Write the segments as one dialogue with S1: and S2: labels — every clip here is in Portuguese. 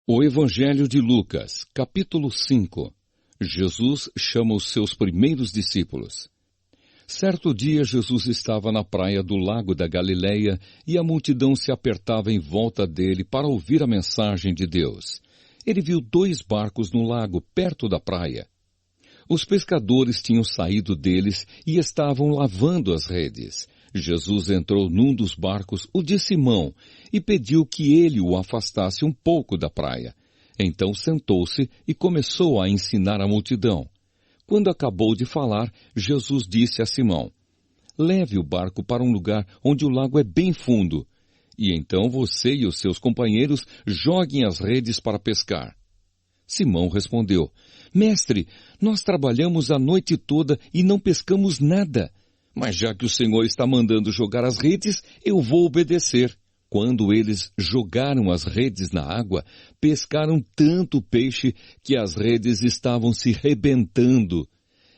S1: O Evangelho de Lucas, capítulo 5. Jesus chama os seus primeiros discípulos. Certo dia, Jesus estava na praia do lago da Galileia e a multidão se apertava em volta dele para ouvir a mensagem de Deus. Ele viu 2 barcos no lago, perto da praia. Os pescadores tinham saído deles e estavam lavando as redes. Jesus entrou num dos barcos, o de Simão, e pediu que ele o afastasse um pouco da praia. Então sentou-se e começou a ensinar a multidão. Quando acabou de falar, Jesus disse a Simão: "Leve o barco para um lugar onde o lago é bem fundo, e então você e os seus companheiros joguem as redes para pescar." Simão respondeu: "Mestre, nós trabalhamos a noite toda e não pescamos nada. Mas já que o Senhor está mandando jogar as redes, eu vou obedecer." Quando eles jogaram as redes na água, pescaram tanto peixe que as redes estavam se rebentando.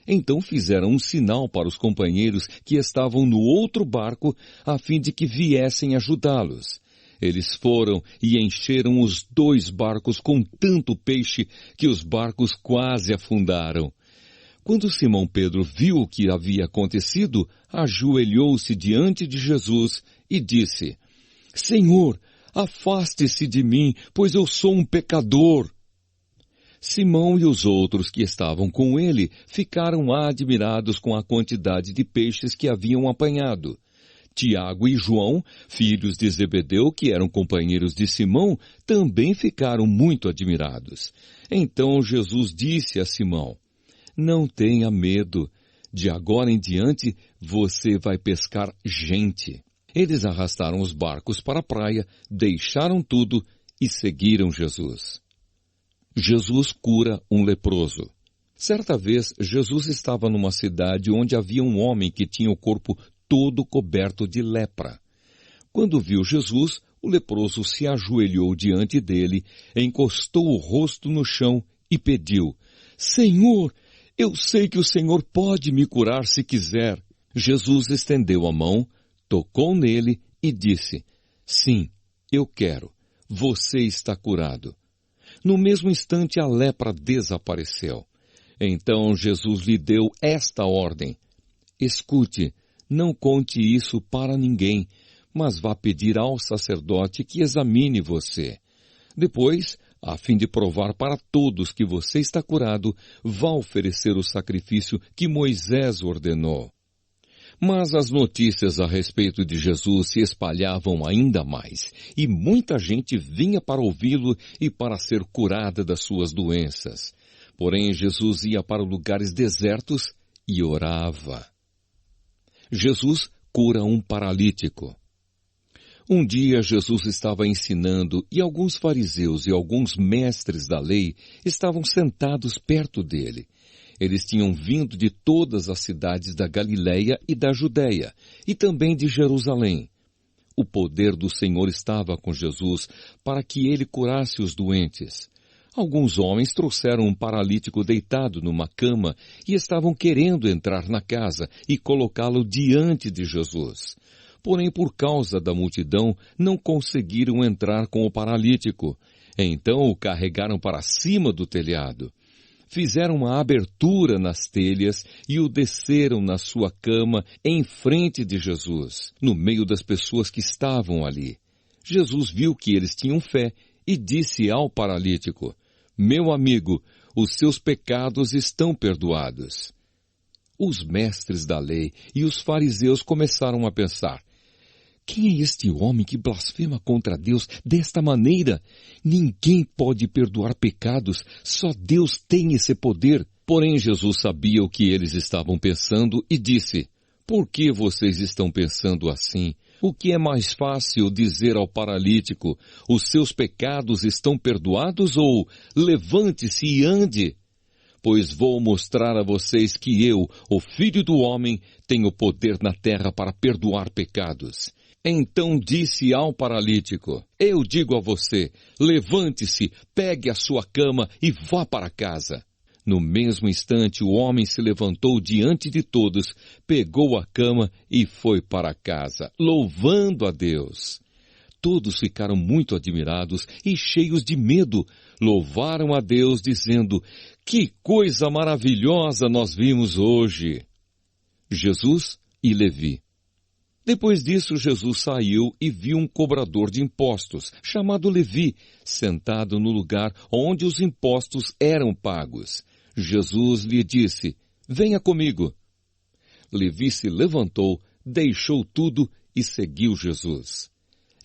S1: Então fizeram um sinal para os companheiros que estavam no outro barco, a fim de que viessem ajudá-los. Eles foram e encheram os 2 barcos com tanto peixe que os barcos quase afundaram. Quando Simão Pedro viu o que havia acontecido, ajoelhou-se diante de Jesus e disse: "Senhor, afaste-se de mim, pois eu sou um pecador." Simão e os outros que estavam com ele ficaram admirados com a quantidade de peixes que haviam apanhado. Tiago e João, filhos de Zebedeu, que eram companheiros de Simão, também ficaram muito admirados. Então Jesus disse a Simão: "Não tenha medo. De agora em diante, você vai pescar gente." Eles arrastaram os barcos para a praia, deixaram tudo e seguiram Jesus. Jesus cura um leproso. Certa vez, Jesus estava numa cidade onde havia um homem que tinha o corpo todo coberto de lepra. Quando viu Jesus, o leproso se ajoelhou diante dele, encostou o rosto no chão e pediu: "Senhor, eu sei que o Senhor pode me curar se quiser." Jesus estendeu a mão, tocou nele e disse: "Sim, eu quero. Você está curado." No mesmo instante, a lepra desapareceu. Então Jesus lhe deu esta ordem: "Escute, não conte isso para ninguém, mas vá pedir ao sacerdote que examine você. Depois, a fim de provar para todos que você está curado, vá oferecer o sacrifício que Moisés ordenou." Mas as notícias a respeito de Jesus se espalhavam ainda mais, e muita gente vinha para ouvi-lo e para ser curada das suas doenças. Porém, Jesus ia para lugares desertos e orava. Jesus cura um paralítico. Um dia Jesus estava ensinando e alguns fariseus e alguns mestres da lei estavam sentados perto dele. Eles tinham vindo de todas as cidades da Galileia e da Judeia, e também de Jerusalém. O poder do Senhor estava com Jesus para que ele curasse os doentes. Alguns homens trouxeram um paralítico deitado numa cama e estavam querendo entrar na casa e colocá-lo diante de Jesus. Porém, por causa da multidão, não conseguiram entrar com o paralítico. Então o carregaram para cima do telhado. Fizeram uma abertura nas telhas e o desceram na sua cama em frente de Jesus, no meio das pessoas que estavam ali. Jesus viu que eles tinham fé e disse ao paralítico: "Meu amigo, os seus pecados estão perdoados." Os mestres da lei e os fariseus começaram a pensar: "Quem é este homem que blasfema contra Deus desta maneira? Ninguém pode perdoar pecados, só Deus tem esse poder." Porém, Jesus sabia o que eles estavam pensando e disse: "Por que vocês estão pensando assim? O que é mais fácil dizer ao paralítico: os seus pecados estão perdoados, ou levante-se e ande? Pois vou mostrar a vocês que eu, o Filho do Homem, tenho poder na terra para perdoar pecados." Então disse ao paralítico: "Eu digo a você, levante-se, pegue a sua cama e vá para casa." No mesmo instante, o homem se levantou diante de todos, pegou a cama e foi para casa, louvando a Deus. todos ficaram muito admirados e cheios de medo. Louvaram a Deus, dizendo: que coisa maravilhosa nós vimos hoje! Jesus e Levi. Depois disso, Jesus saiu e viu um cobrador de impostos, chamado Levi, sentado no lugar onde os impostos eram pagos. Jesus lhe disse: venha comigo. Levi se levantou, deixou tudo e seguiu Jesus.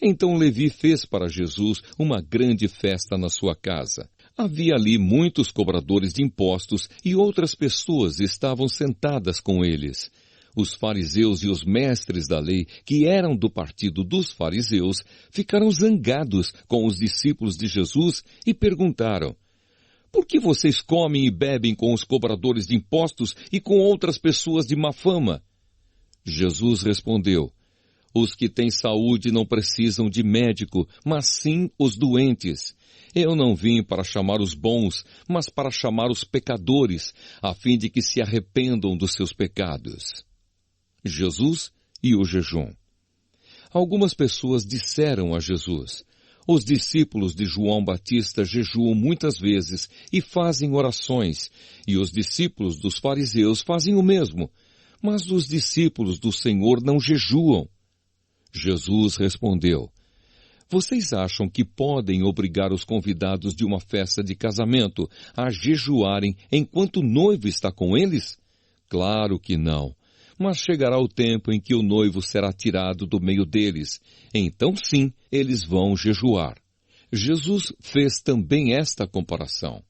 S1: Então Levi fez para Jesus uma grande festa na sua casa. Havia ali muitos cobradores de impostos e outras pessoas estavam sentadas com eles. Os fariseus e os mestres da lei, que eram do partido dos fariseus, ficaram zangados com os discípulos de Jesus e perguntaram: por que vocês comem e bebem com os cobradores de impostos e com outras pessoas de má fama? Jesus respondeu: os que têm saúde não precisam de médico, mas sim os doentes. Eu não vim para chamar os bons, mas para chamar os pecadores, a fim de que se arrependam dos seus pecados. Jesus e o jejum. Algumas pessoas disseram a Jesus: os discípulos de João Batista jejuam muitas vezes e fazem orações, e os discípulos dos fariseus fazem o mesmo, mas os discípulos do Senhor não jejuam. Jesus respondeu: vocês acham que podem obrigar os convidados de uma festa de casamento a jejuarem enquanto o noivo está com eles? Claro que não. Mas chegará o tempo em que o noivo será tirado do meio deles. Então sim, eles vão jejuar. Jesus fez também esta comparação.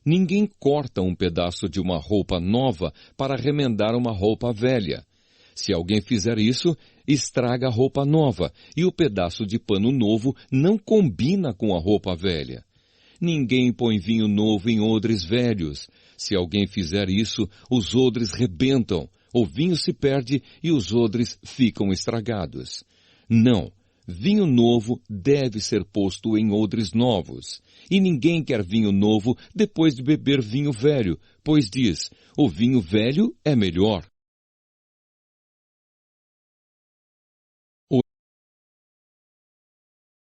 S1: Ninguém corta um pedaço de uma roupa nova para remendar uma roupa velha. Se alguém fizer isso, estraga a roupa nova, e o pedaço de pano novo não combina com a roupa velha. Ninguém põe vinho novo em odres velhos. Se alguém fizer isso, os odres rebentam, o vinho se perde e os odres ficam estragados. Não, vinho novo deve ser posto em odres novos. E ninguém quer vinho novo depois de beber vinho velho, pois diz: o vinho velho é melhor.